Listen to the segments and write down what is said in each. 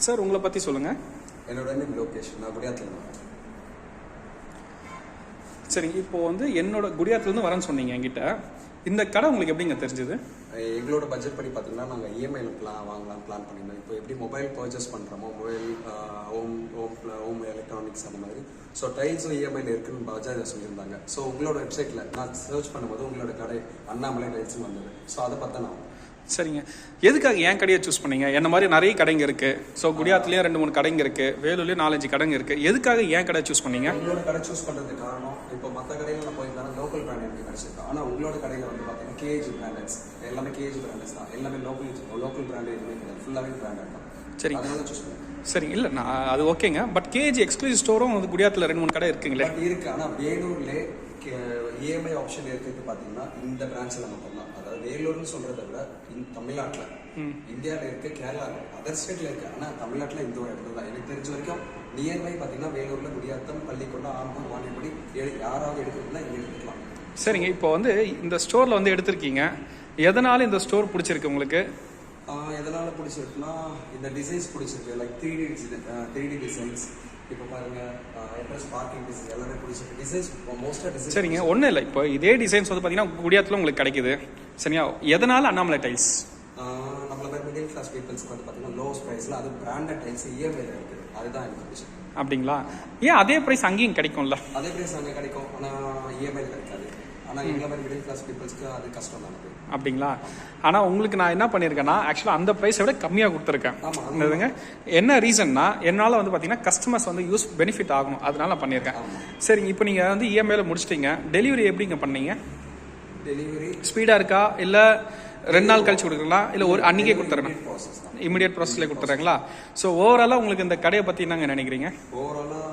Sir உங்களை பற்றி சொல்லுங்கள். என்னோட நேம் லோகேஷ். நான் குடியாத்தில். சரிங்க, இப்போ வந்து என்னோட குடியாத்துலேருந்து வரேன்னு சொன்னீங்க என்கிட்ட. இந்த கடை உங்களுக்கு எப்படிங்க தெரிஞ்சது? எங்களோட பட்ஜெட் படி பார்த்தீங்கன்னா நாங்கள் இஎம்ஐயில் வாங்கலாம் பிளான் பண்ணியிருந்தோம். இப்போ எப்படி மொபைல் பர்ச்சேஸ் பண்ணுறோமோ, மொபைல் ஹோம் எலக்ட்ரானிக்ஸ் அந்த மாதிரி. ஸோ டைல்ஸும் இஎம்ஐயில் இருக்குன்னு பஜாஜ் சொல்லியிருந்தாங்க. ஸோ உங்களோட வெப்சைட்டில் நான் சர்ச் பண்ணும்போது உங்களோட கடை அண்ணாமலை டைல்ஸும் வந்தது. ஸோ அதை பார்த்தா நான். சரிங்க, எதுக்காக என் கடையை சூஸ் பண்ணீங்க? என்ன மாதிரி நிறைய கடைங்க இருக்குது. ஸோ குடியாத்துலேயும் 2-3 கடைங்க இருக்குது, வேலூர்லேயும் 4-5 கடைங்க இருக்குது. எதுக்காக என் கடை சூஸ் பண்ணீங்க? உங்களோட கடை சூஸ் பண்ணுறதுக்கு காரணம், இப்போ மற்ற கடையில் நான் போயிருந்தாலும் லோக்கல் பிராண்ட் எனக்கு கிடச்சிருக்கு. ஆனால் உங்களோட கடையில் வந்து பார்த்தீங்கன்னா கேஜி பிராண்டட்ஸ் எல்லாமே கேஜி தான். எல்லாமே லோக்கல் பிராண்டு எதுவுமே கிடையாது, ஃபுல்லாகவே பிராண்டட் தான். சரிங்க, அதனால சூஸ் பண்ணுறேன். சரிங்க, இல்லை நான் அது ஓகேங்க. பட் கேஜி எக்ஸ்க்ளூசிவ் ஸ்டோரும் வந்து குடியாத்தில் 2-3 கடை இருக்குங்களே. இருக்குது. ஆனால் வேலூர்லேயே இஎம்ஐ ஆப்ஷன் இருக்கிறது பார்த்தீங்கன்னா இந்த பிரான்ச்சில் மட்டும்தான். அதாவது வேலூர்னு சொல்கிறத விட தமிழ்நாட்டில், இந்தியாவில் இருக்குது, கேரளாவில், அதர் ஸ்டேட்டில் இருக்குது. ஆனால் தமிழ்நாட்டில் இந்த ஒரு இடத்துல தான் எனக்கு தெரிஞ்ச வரைக்கும் நியர்பை பார்த்தீங்கன்னா வேலூரில் குடியாத்தம், பள்ளிக்கொண்டா, ஆம்பூர், வாணியப்படி யாராவது எடுக்கிறதுனா இங்கே எடுத்துக்கலாம். சரிங்க, இப்போ வந்து இந்த ஸ்டோரில் வந்து எடுத்திருக்கீங்க. எதனால இந்த ஸ்டோர் பிடிச்சிருக்கு உங்களுக்கு? எதனால் பிடிச்சிருக்குன்னா இந்த டிசைன்ஸ் பிடிச்சிருக்கு. Like 3D designs. இப்போ பாருங்க, பார்க்கிங் டிசைன் எல்லாமே பிடிச்சிருக்கு. டிசைன்ஸ் மோஸ்ட்டாக டிசைன். சரிங்க, ஒன்றும் இல்லை. இப்போ இதே டிசைன்ஸ் வந்து பார்த்தீங்கன்னா குடியாத்தில் உங்களுக்கு கிடைக்குது. சரியா, எதனால் அண்ணாமலை டைல்ஸ்? நம்மள மாதிரி மிடில் கிளாஸ் பீப்புள்ஸ்க்கு வந்து பார்த்தீங்கன்னா லோஸ் ப்ரைஸில் அது பிராண்டட் டைல்ஸ் இஎம்ஐயில் இருக்குது. அதுதான் எனக்கு பிடிச்சிருக்கு. அப்படிங்களா? ஏன் அதே ப்ரைஸ் அங்கேயும் கிடைக்கும்ல? அதே ப்ரைஸ் அங்கே கிடைக்கும், ஆனால் இஎம்ஐயில் கிடைக்காது. ஆனால் எங்களை மாதிரி மிடில் கிளாஸ் பீப்புள்ஸ்க்கு அது கஷ்டம் தான். அப்படிங்களா? ஆனால் உங்களுக்கு நான் என்ன பண்ணியிருக்கேன்னா, ஆக்சுவலாக அந்த ப்ரைஸை விட கம்மியாக கொடுத்துருக்கேன். இதுங்க என்ன ரீசன்னா, என்னால் வந்து பார்த்தீங்கன்னா கஸ்டமர்ஸ் வந்து பெனிஃபிட் ஆகணும், அதனால நான் பண்ணியிருக்கேன். சரிங்க, இப்போ நீங்கள் வந்து இஎம்ஐயில் முடிச்சிட்டிங்க. டெலிவரி எப்படிங்க பண்ணீங்க? டெலிவரி ஸ்பீடாக இருக்கா, இல்லை 2 நாள் கழிச்சு கொடுக்குறீங்களா, இல்லை ஒரு அன்றைக்கே கொடுத்துறேன்? இமிடியட் ப்ராசஸ்லேயே கொடுத்துட்றாங்களா? ஸோ ஓவராலாக உங்களுக்கு இந்த கடையை பற்றி என்னங்க நினைக்கிறீங்க? ஓவராலாக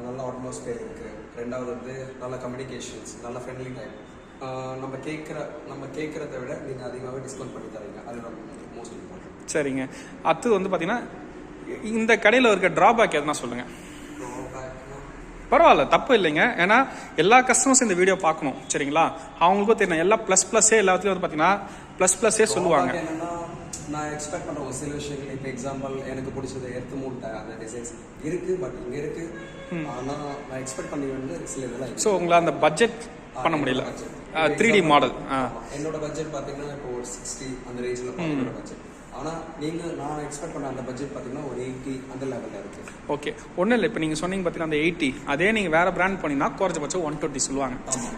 நல்ல அட்மாஸ்பியர் இருக்குது. ரெண்டாவது வந்து நல்ல கம்யூனிகேஷன்ஸ், நல்ல ஃப்ரெண்ட்லி டைம். நம்ம கேட்குறத விட நீங்கள் அதிகமாகவே டிஸ்கவுண்ட் பண்ணி தரீங்க. அதுதான் மோஸ்ட் இம்பார்ட்டன்ட். சரிங்க, அது வந்து பார்த்தீங்கன்னா இந்த கடையில் இருக்க ட்ராபேக் எதுனா சொல்லுங்கள். பரவாயில்ல, தப்பு இல்லைங்க. ஏன்னா எல்லா கஸ்டமர்ஸும் இந்த வீடியோ பார்க்கணும். சரிங்களா, அவங்களுக்கும் தெரியும். எல்லா ++ஏ எல்லாத்துலேயும் வந்து பார்த்தீங்கன்னா ++ஏ சொல்லுவாங்க. என்னன்னா நான் எக்ஸ்பெக்ட் பண்ணுற ஒரு சில விஷயங்கள், இப்போ எக்ஸாம்பிள் எனக்கு பிடிச்சது எர்த்து மூட்டை அந்த டிசைன்ஸ் இருக்குது, பட் இங்கே இருக்குது. ஆனால் நான் எக்ஸ்பெக்ட் பண்ணி வந்து சில இதெல்லாம். ஸோ உங்களை அந்த பட்ஜெட் பண்ண முடியல. 3D model. என்னோட பட்ஜெட் பார்த்தீங்கன்னா இப்போ ஒரு 60 அந்த ரேஞ்சில் பட்ஜெட். ஆனால் நான் எக்ஸ்பெக்ட் பண்ண அந்த பட்ஜெட் பார்த்தீங்கன்னா ஒரு 80 அந்த லெவலில் இருக்குது. ஓகே, ஒன்றும் இல்லை. இப்போ நீங்கள் சொன்னீங்க பார்த்தீங்கன்னா அந்த 80, அதே நீங்கள் வேறு பிராண்ட் பண்ணிங்கன்னா குறைஞ்சபட்சம் 120 சொல்லுவாங்க.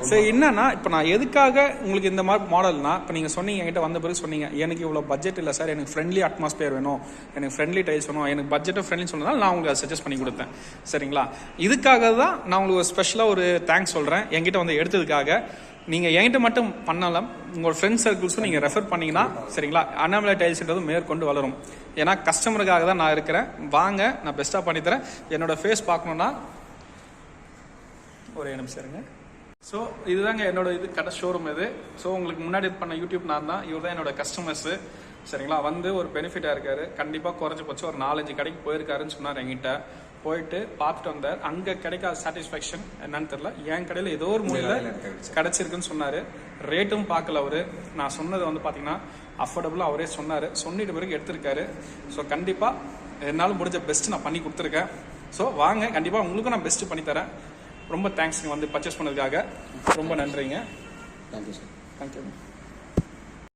சரி, என்னன்னா இப்போ நான் எதுக்காக உங்களுக்கு இந்த மாதிரி மாடல்னா, இப்போ நீங்கள் சொன்னீங்க என்கிட்ட வந்த பிறகு சொன்னீங்க எனக்கு இவ்வளோ பட்ஜெட் இல்லை சார், எனக்கு ஃப்ரெண்ட்லி அட்மாஸ்பியர் வேணும், எனக்கு ஃப்ரெண்ட்லி டைல்ஸ் வேணும், எனக்கு பட்ஜெட்டும் ஃப்ரெண்ட்லி சொன்னதால் நான் உங்களுக்கு அதை சஜஸ்ட் பண்ணி கொடுத்தேன். சரிங்களா, இதுக்காக தான் நான் உங்களுக்கு ஸ்பெஷலாக ஒரு தேங்க்ஸ் சொல்கிறேன் என்கிட்ட வந்து எடுத்ததுக்காக. நீங்கள் என்கிட்ட மட்டும் பண்ணலாம், உங்களோட ஃப்ரெண்ட்ஸ் சர்க்கிள்ஸும் நீங்கள் ரெஃபர் பண்ணிங்கன்னா சரிங்களா, அண்ணாமலை டைல்ஸ்ன்றது மேற்கொண்டு வளரும். ஏன்னா கஸ்டமருக்காக தான் நான் இருக்கிறேன். வாங்க, நான் பெஸ்ட்டாக பண்ணித்தரேன். என்னோட ஃபேஸ் பார்க்கணுன்னா ஒரே நிமிஷம் இருங்க. ஸோ இதுதாங்க என்னோட கடை ஷோரூம் இது. ஸோ உங்களுக்கு முன்னாடி இது பண்ண யூடியூப் நான் தான், இவர் தான் என்னோட கஸ்டமர்ஸு. சரிங்களா, வந்து ஒரு பெனிஃபிட்டாக இருக்காரு. கண்டிப்பாக குறைஞ்சபட்சம் ஒரு 4-5 கடைக்கு போயிருக்காருன்னு சொன்னார். என்கிட்ட போயிட்டு பார்த்துட்டு வந்தார். அங்கே கிடைக்காத சாட்டிஸ்ஃபேக்ஷன் என்னன்னு தெரியல, என் கடையில் ஏதோ ஒரு மூலையில் கிடச்சிருக்குன்னு சொன்னார். ரேட்டும் பார்க்கல அவர். நான் சொன்னது வந்து பார்த்தீங்கன்னா அஃபோர்டபுளாக அவரே சொன்னார். சொன்னிட்டு பிறகு எடுத்திருக்காரு. ஸோ கண்டிப்பாக என்னால் முடிஞ்ச பெஸ்ட்டு நான் பண்ணி கொடுத்துருக்கேன். ஸோ வாங்க, கண்டிப்பாக உங்களுக்கும் நான் பெஸ்ட்டு பண்ணித்தரேன். ரொம்ப தேங்க்ஸ் வந்து பர்ச்சேஸ் பண்ணதுக்காக. ரொம்ப நன்றிங்க. Thank you sir. தேங்க்யூ.